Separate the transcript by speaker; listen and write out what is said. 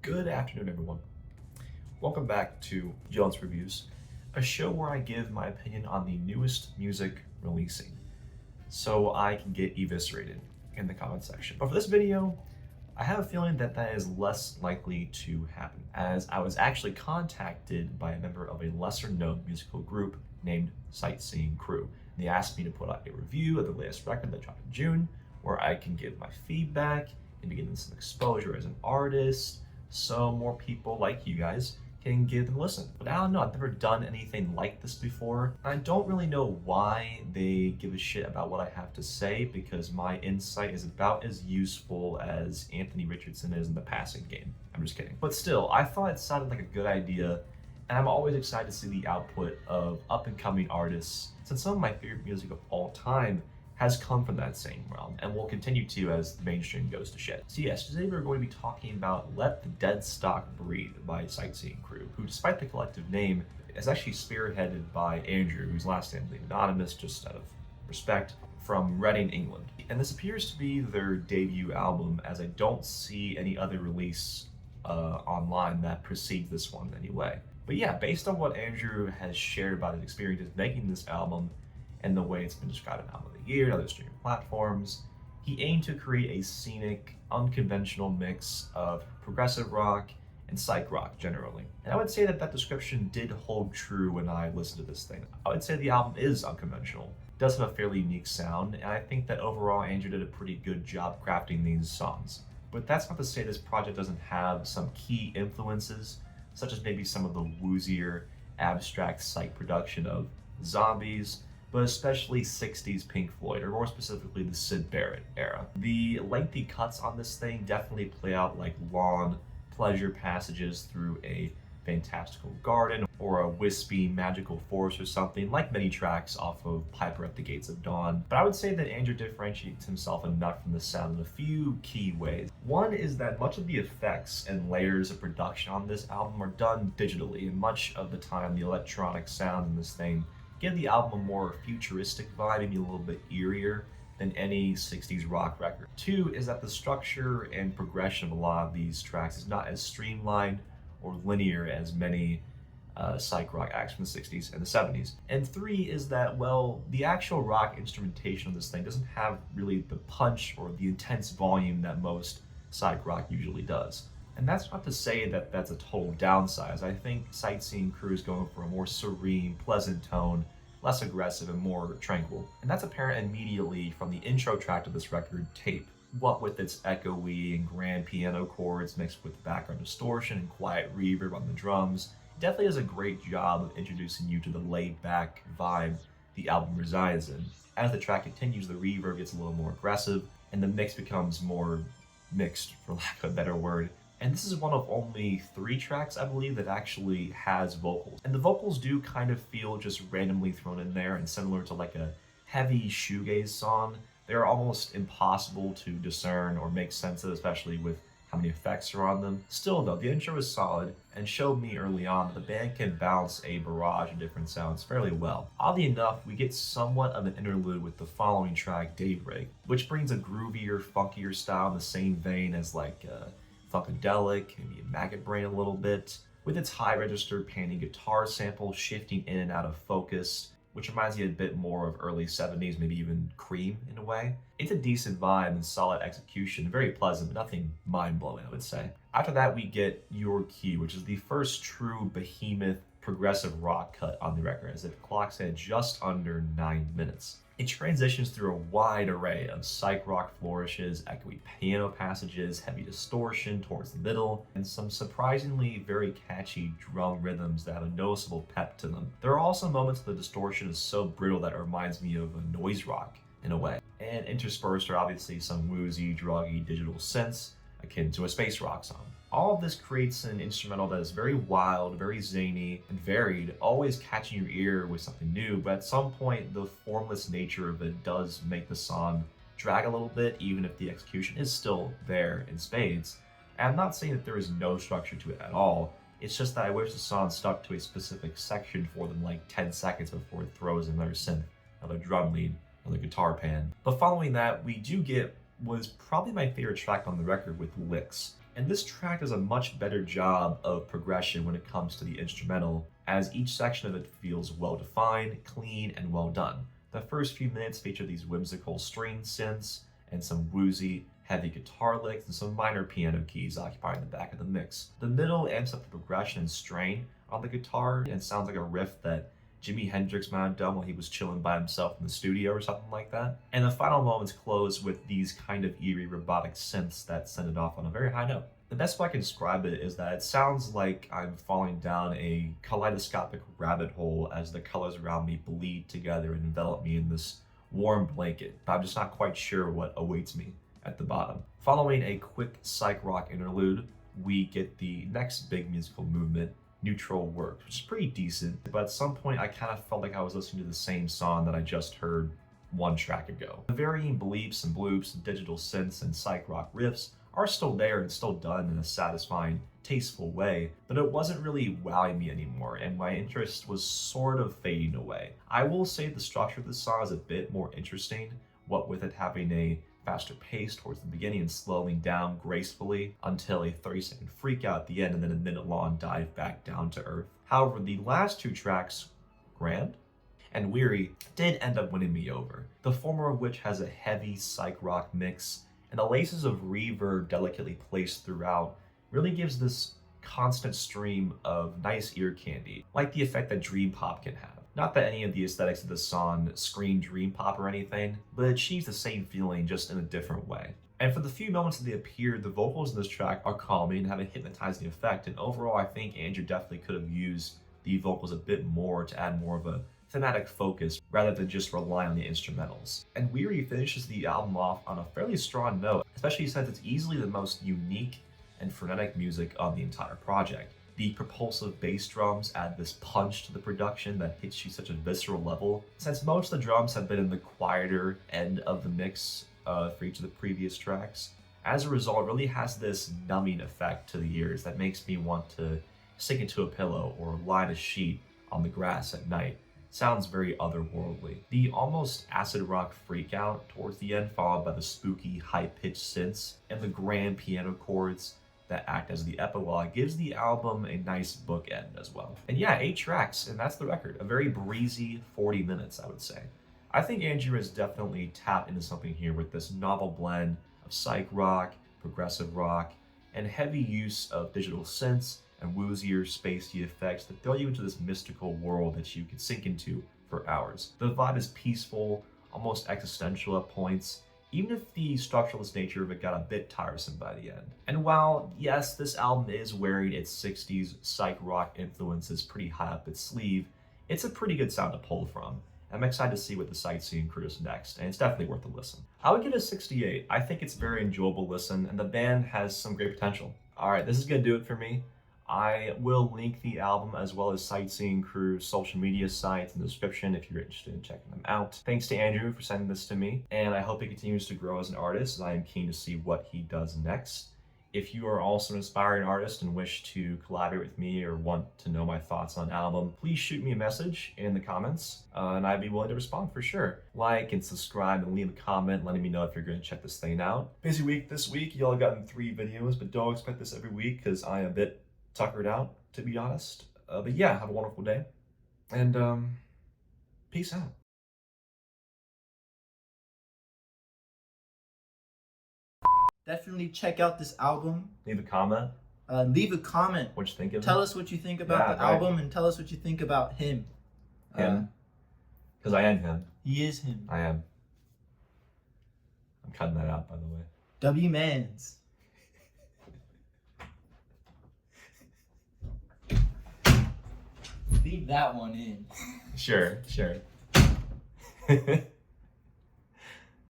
Speaker 1: Good afternoon, everyone. Welcome back to Jlunce Reviews, a show where I give my opinion on the newest music releasing, so I can get eviscerated in the comment section. But for this video, I have a feeling that that is less likely to happen, as I was actually contacted by a member of a lesser-known musical group named Sightseeing Crew. They asked me to put out a review of the latest record that dropped in June, where I can give my feedback and begin some exposure as an artist, so more people like you guys can give them a listen. But I don't know, I've never done anything like this before. I don't really know why they give a shit about what I have to say, because my insight is about as useful as Anthony Richardson is in the passing game. I'm just kidding. But still, I thought it sounded like a good idea, and I'm always excited to see the output of up-and-coming artists, since some of my favorite music of all time has come from that same realm, and will continue to as the mainstream goes to shit. So yes, today we're going to be talking about Let the Deadstock Breathe by Sightseeing Crew, who, despite the collective name, is actually spearheaded by Andrew, whose last name is anonymous, just out of respect, from Reading, England. And this appears to be their debut album, as I don't see any other release online that precedes this one in any way. But yeah, based on what Andrew has shared about his experiences making this album, and the way it's been described in Album of the Year and other streaming platforms, he aimed to create a scenic, unconventional mix of progressive rock and psych rock generally. And I would say that that description did hold true when I listened to this thing. I would say the album is unconventional. It does have a fairly unique sound, and I think that overall Andrew did a pretty good job crafting these songs. But that's not to say this project doesn't have some key influences, such as maybe some of the woozier, abstract psych production of Zombies, but especially 60s Pink Floyd, or more specifically the Syd Barrett era. The lengthy cuts on this thing definitely play out like long pleasure passages through a fantastical garden or a wispy magical forest or something, like many tracks off of Piper at the Gates of Dawn. But I would say that Andrew differentiates himself enough from the sound in a few key ways. One is that much of the effects and layers of production on this album are done digitally, and much of the time the electronic sound in this thing give the album a more futuristic vibe, maybe a little bit eerier than any 60s rock record. Two is that the structure and progression of a lot of these tracks is not as streamlined or linear as many psych rock acts from the 60s and the 70s. And three is that, well, the actual rock instrumentation of this thing doesn't have really the punch or the intense volume that most psych rock usually does. And that's not to say that that's a total downside. I think Sightseeing Crew is going for a more serene, pleasant tone, less aggressive and more tranquil. And that's apparent immediately from the intro track to this record, Tape. What with its echoey and grand piano chords mixed with background distortion and quiet reverb on the drums, it definitely does a great job of introducing you to the laid-back vibe the album resides in. As the track continues, the reverb gets a little more aggressive, and the mix becomes more mixed, for lack of a better word. And this is one of only 3 tracks, I believe, that actually has vocals. And the vocals do kind of feel just randomly thrown in there, and similar to like a heavy shoegaze song, they're almost impossible to discern or make sense of, especially with how many effects are on them. Still though, the intro is solid and showed me early on that the band can bounce a barrage of different sounds fairly well. Oddly enough, we get somewhat of an interlude with the following track, Daybreak, which brings a groovier, funkier style in the same vein as like Funkadelic, maybe a Maggot Brain a little bit, with its high register panning guitar sample shifting in and out of focus, which reminds me a bit more of early 70s, maybe even Cream in a way. It's a decent vibe and solid execution, very pleasant, but nothing mind-blowing, I would say. After that, we get Your Key, which is the first true behemoth progressive rock cut on the record, as it clocks in just under 9 minutes. It transitions through a wide array of psych rock flourishes, echoey piano passages, heavy distortion towards the middle, and some surprisingly very catchy drum rhythms that have a noticeable pep to them. There are also moments where the distortion is so brittle that it reminds me of a noise rock in a way. And interspersed are obviously some woozy, druggy digital synths akin to a space rock song. All of this creates an instrumental that is very wild, very zany, and varied, always catching your ear with something new, but at some point the formless nature of it does make the song drag a little bit, even if the execution is still there in spades. And I'm not saying that there is no structure to it at all, it's just that I wish the song stuck to a specific section for them, like 10 seconds before it throws in another synth, another drum lead, another guitar pan. But following that, we do get was probably my favorite track on the record with Licks. And this track does a much better job of progression when it comes to the instrumental, as each section of it feels well defined, clean, and well done. The first few minutes feature these whimsical string synths and some woozy, heavy guitar licks and some minor piano keys occupying the back of the mix. The middle amps up the progression and strain on the guitar and sounds like a riff that Jimi Hendrix might have done while he was chilling by himself in the studio or something like that. And the final moments close with these kind of eerie robotic synths that send it off on a very high note. The best way I can describe it is that it sounds like I'm falling down a kaleidoscopic rabbit hole as the colors around me bleed together and envelop me in this warm blanket, but I'm just not quite sure what awaits me at the bottom. Following a quick psych rock interlude, we get the next big musical movement, Neutral Work, which is pretty decent, but at some point I kind of felt like I was listening to the same song that I just heard one track ago. The varying bleeps and bloops, digital synths, and psych rock riffs are still there and still done in a satisfying, tasteful way, but it wasn't really wowing me anymore, and my interest was sort of fading away. I will say the structure of the song is a bit more interesting, what with it having a faster pace towards the beginning and slowing down gracefully until a 30-second freak out at the end and then a minute-long dive back down to earth. However, the last two tracks, Grand and Weary, did end up winning me over, the former of which has a heavy psych rock mix, and the laces of reverb delicately placed throughout really gives this constant stream of nice ear candy, like the effect that dream pop can have. Not that any of the aesthetics of the song scream dream pop or anything, but it achieves the same feeling just in a different way. And for the few moments that they appear, the vocals in this track are calming and have a hypnotizing effect, and overall I think Andrew definitely could have used the vocals a bit more to add more of a thematic focus rather than just rely on the instrumentals. And Weary finishes the album off on a fairly strong note, especially since it's easily the most unique and frenetic music on the entire project. The propulsive bass drums add this punch to the production that hits you such a visceral level. Since most of the drums have been in the quieter end of the mix for each of the previous tracks, as a result, it really has this numbing effect to the ears that makes me want to sink into a pillow or lie in a sheet on the grass at night. Sounds very otherworldly. The almost acid rock freakout towards the end, followed by the spooky high-pitched synths and the grand piano chords that act as the epilogue, gives the album a nice bookend as well. And yeah, 8 tracks, and that's the record. A very breezy 40 minutes, I would say. I think Andrew has definitely tapped into something here with this novel blend of psych rock, progressive rock, and heavy use of digital synths and woozier, spacey effects that throw you into this mystical world that you can sink into for hours. The vibe is peaceful, almost existential at points, even if the structuralist nature of it got a bit tiresome by the end. And while, yes, this album is wearing its 60s psych rock influences pretty high up its sleeve, it's a pretty good sound to pull from. I'm excited to see what the Sightseeing Crew is next, and it's definitely worth a listen. I would give it a 68. I think it's a very enjoyable listen, and the band has some great potential. Alright, this is gonna do it for me. I will link the album as well as Sightseeing Crew's social media sites in the description if you're interested in checking them out. Thanks to Andrew for sending this to me, and I hope he continues to grow as an artist, as I am keen to see what he does next. If you are also an aspiring artist and wish to collaborate with me or want to know my thoughts on an album, please shoot me a message in the comments, and I'd be willing to respond for sure. Like and subscribe and leave a comment letting me know if you're going to check this thing out. Busy week this week, y'all gotten 3 videos, but don't expect this every week because I am a bit tuckered out, to be honest. But yeah, have a wonderful day, and peace out.
Speaker 2: Definitely check out this album.
Speaker 1: Leave a comment.
Speaker 2: Leave a comment.
Speaker 1: What you think of it?
Speaker 2: Tell us what you think about the album, and tell us what you think about him.
Speaker 1: Him? Because I am him.
Speaker 2: He is him.
Speaker 1: I am. I'm cutting that out, by the way.
Speaker 2: W-Mans. Leave that one in.
Speaker 1: Sure.